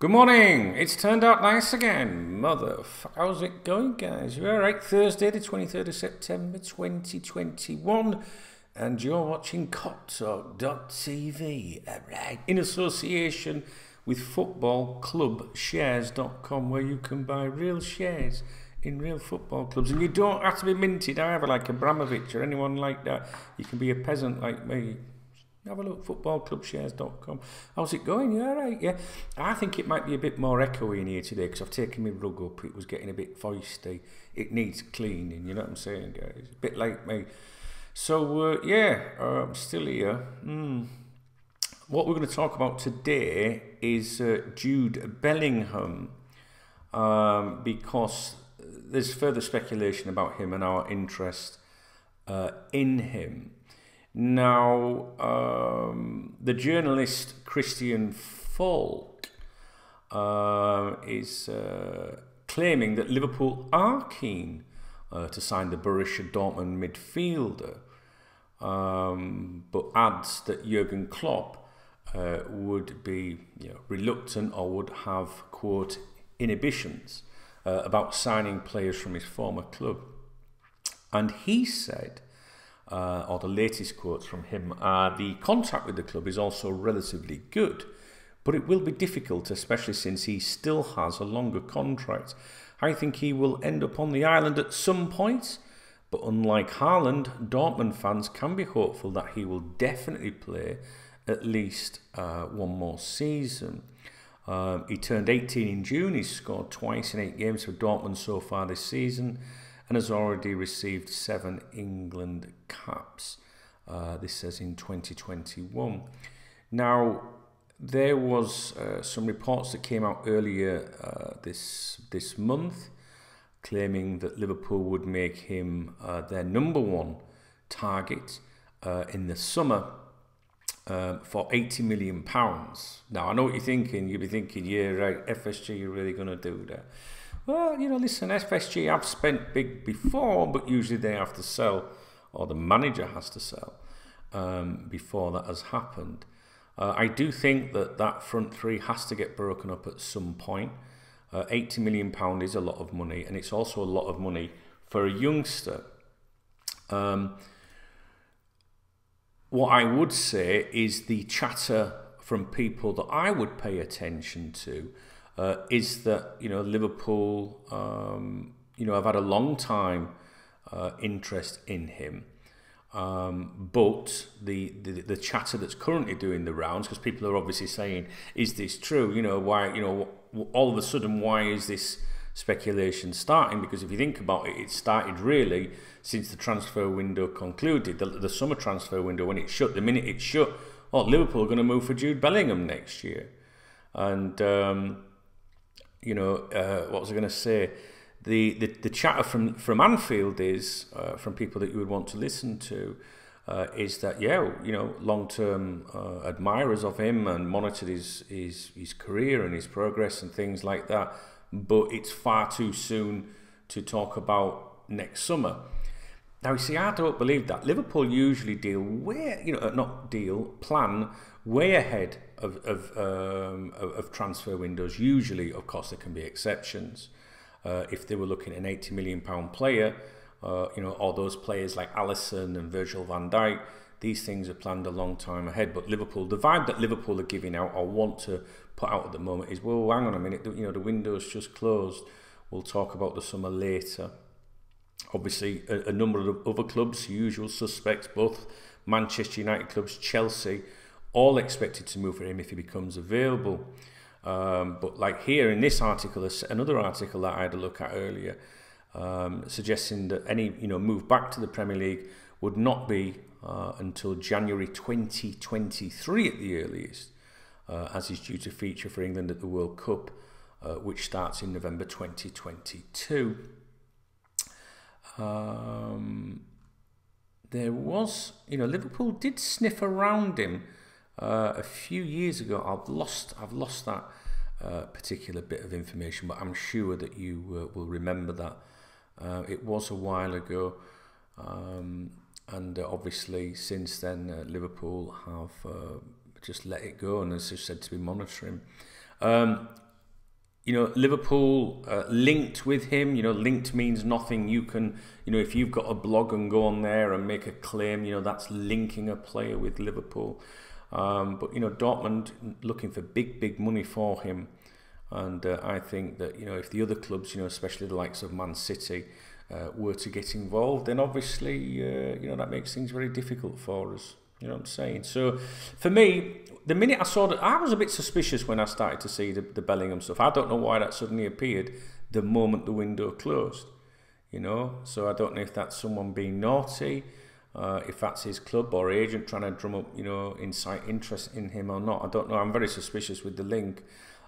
Good morning. It's turned out nice again. Motherfucker, how's it going, guys? You alright? Thursday, the 23rd of September, 2021. And you're watching KopTalk.tv, alright? In association with footballclubshares.com, where you can buy real shares in real football clubs. And you don't have to be minted either, like Abramovich or anyone like that. You can be a peasant like me. Have a look, footballclubshares.com. How's it going? You alright? Yeah. I think it might be a bit more echoey in here today because I've taken my rug up. It was getting a bit feisty. It needs cleaning, you know what I'm saying, guys? A bit like me. So, I'm still here. What we're going to talk about today is Jude Bellingham because there's further speculation about him and our interest in him. Now, the journalist Christian Falk is claiming that Liverpool are keen to sign the Borussia Dortmund midfielder, but adds that Jurgen Klopp would be reluctant or would have, quote, inhibitions about signing players from his former club. And he said, or the latest quotes from him are, the contract with the club is also relatively good, but it will be difficult, especially since he still has a longer contract. I think he will end up on the island at some point, but unlike Haaland, Dortmund fans can be hopeful that he will definitely play at least one more season. He turned 18 in June, he's scored twice in 8 games for Dortmund so far this season, and has already received 7 England caps. This says in 2021. Now, there was some reports that came out earlier this month claiming that Liverpool would make him their #1 target in the summer for £80 million. Now, I know what you're thinking. You'll be thinking, yeah, right, FSG, you're really going to do that. Well, listen, FSG have spent big before, but usually they have to sell, or the manager has to sell, before that has happened. I do think that front three has to get broken up at some point. £80 million is a lot of money, and it's also a lot of money for a youngster. What I would say is the chatter from people that I would pay attention to is that Liverpool have had a long time interest in him, but the chatter that's currently doing the rounds, because people are obviously saying, is this true? Why? All of a sudden, why is this speculation starting? Because if you think about it, it started really since the transfer window concluded, the summer transfer window, when it shut. The minute it shut, Liverpool are going to move for Jude Bellingham next year, and what was I going to say? The chatter from Anfield is from people that you would want to listen to is that long-term admirers of him and monitored his career and his progress and things like that, but it's far too soon to talk about next summer. Now, you see, I don't believe that. Liverpool usually plan way ahead of transfer windows. Usually, of course, there can be exceptions. If they were looking at an £80 million player, or those players like Alisson and Virgil van Dijk, these things are planned a long time ahead. But Liverpool, the vibe that Liverpool are giving out or want to put out at the moment is, well, hang on a minute, the window's just closed. We'll talk about the summer later. Obviously, a number of other clubs, usual suspects, both Manchester United clubs, Chelsea, all expected to move for him if he becomes available. But like here in this article, another article that I had a look at earlier, suggesting that any move back to the Premier League would not be until January 2023 at the earliest, as he's due to feature for England at the World Cup, which starts in November 2022. There was, Liverpool did sniff around him a few years ago. I've lost that particular bit of information, but I'm sure that you will remember that. It was a while ago, and obviously since then Liverpool have just let it go, and as I said, to be monitoring. you know, Liverpool linked with him. You know, linked means nothing. You can, you know, if you've got a blog and go on there and make a claim, you know, that's linking a player with Liverpool. But, you know, Dortmund looking for big money for him. And I think that, you know, if the other clubs, you know, especially the likes of Man City, were to get involved, then obviously, you know, that makes things very difficult for us. You know what I'm saying? So, for me, the minute I saw that, I was a bit suspicious when I started to see the Bellingham stuff. I don't know why that suddenly appeared the moment the window closed. You know? So, I don't know if that's someone being naughty, if that's his club or agent trying to drum up, you know, incite interest in him or not. I don't know. I'm very suspicious with the link.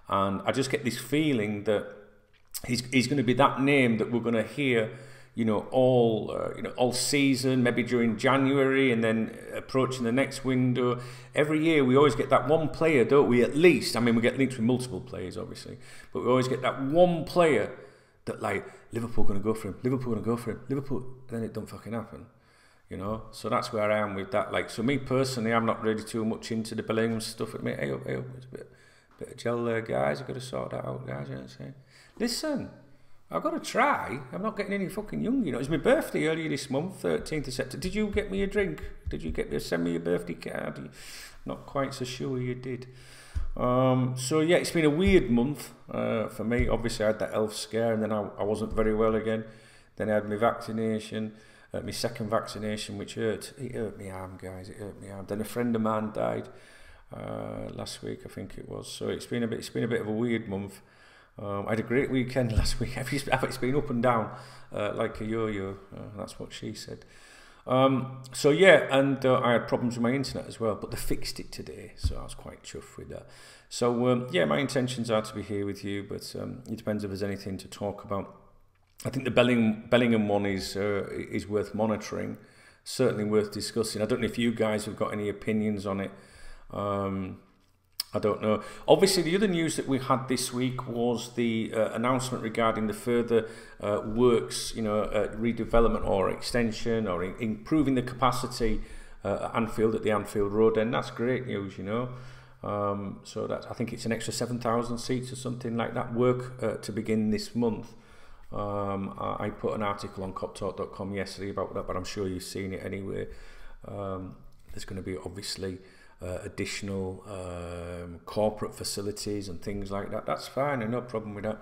And I just get this feeling that he's going to be that name that we're going to hear, you know, all season, maybe during January, and then approaching the next window. Every year we always get that one player, don't we? At least, I mean, we get linked with multiple players, obviously, but we always get that one player that, like, Liverpool going to go for him, Liverpool going to go for him, Liverpool. Then it don't fucking happen, you know. So that's where I am with that. Like, so me personally, I'm not really too much into the Bellingham stuff. At me, hey, it's a bit of gel there, guys. I've got to sort that out, guys. You know what I'm saying? Listen, I've got to try. I'm not getting any fucking young, you know. It's my birthday earlier this month, 13th of September. Did you get me a drink? Did you get me send me a birthday card? Not quite so sure you did. So yeah, it's been a weird month for me. Obviously, I had that elf scare, and then I wasn't very well again. Then I had my vaccination, my second vaccination, which hurt. It hurt my arm, guys. It hurt my arm. Then a friend of mine died last week, I think it was. So it's been a bit of a weird month. I had a great weekend last week. It's been up and down like a yo-yo. That's what she said. So yeah, and I had problems with my internet as well, but they fixed it today, so I was quite chuffed with that. So yeah, my intentions are to be here with you, but it depends if there's anything to talk about. I think the Bellingham one is worth monitoring, certainly worth discussing. I don't know if you guys have got any opinions on it. I don't know. Obviously, the other news that we had this week was the announcement regarding the further works, you know, redevelopment or extension or improving the capacity at Anfield, at the Anfield Road, and that's great news, you know. So that, I think it's an extra 7,000 seats or something like that. Work to begin this month. I put an article on KopTalk.com yesterday about that, but I'm sure you've seen it anyway. There's going to be obviously additional corporate facilities and things like that. That's fine, and no problem with that.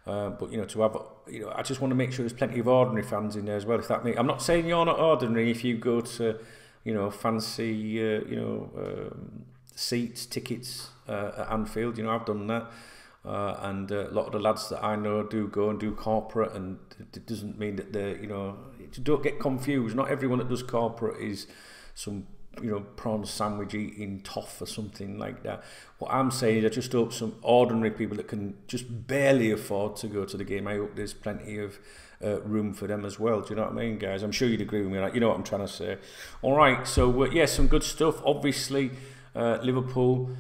But you know, to have, you know, I just want to make sure there's plenty of ordinary fans in there as well. If that makes, I'm not saying you're not ordinary if you go to, you know, fancy, you know, seats, tickets at Anfield. You know, I've done that. And a lot of the lads that I know do go and do corporate, and it doesn't mean that they're, you know, don't get confused. Not everyone that does corporate is some, you know, prawn sandwich eating toff or something like that. What I'm saying is I just hope some ordinary people that can just barely afford to go to the game, I hope there's plenty of room for them as well. Do you know what I mean, guys? I'm sure you'd agree with me. Like, you know what I'm trying to say. All right, so yeah, some good stuff. Obviously, Liverpool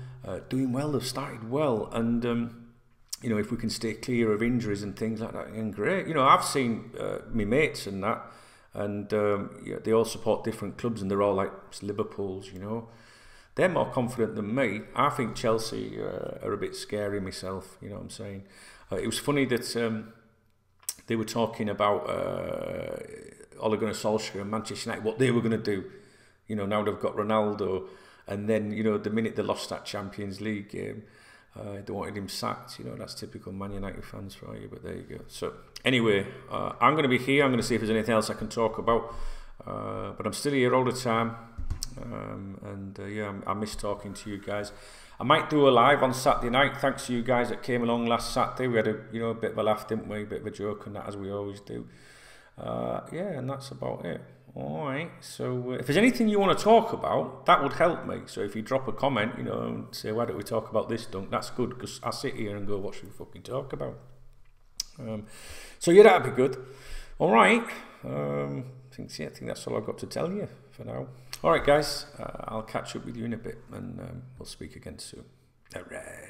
doing well. They've started well, and you know, if we can stay clear of injuries and things like that, then great. You know, I've seen my mates and that, and yeah, they all support different clubs, and they're all like Liverpool's, you know. They're more confident than me. I think Chelsea are a bit scary myself, you know what I'm saying. It was funny that they were talking about Ole Gunnar Solskjaer and Manchester United, what they were going to do. You know, now they've got Ronaldo, and then, you know, the minute they lost that Champions League game, they wanted him sacked. You know, that's typical Man United fans for you, but there you go. So anyway, I'm going to be here. I'm going to see if there's anything else I can talk about, but I'm still here all the time, and yeah, I miss talking to you guys. I might do a live on Saturday night. Thanks to you guys that came along last Saturday. We had a bit of a laugh, didn't we? A bit of a joke and that, as we always do. Yeah, and that's about it. Alright, so if there's anything you want to talk about, that would help me. So if you drop a comment, you know, and say, why don't we talk about this, Dunk? That's good, because I sit here and go, what should we fucking talk about? So yeah, that'd be good. Alright, I think that's all I've got to tell you for now. Alright guys, I'll catch up with you in a bit, and we'll speak again soon. Alright.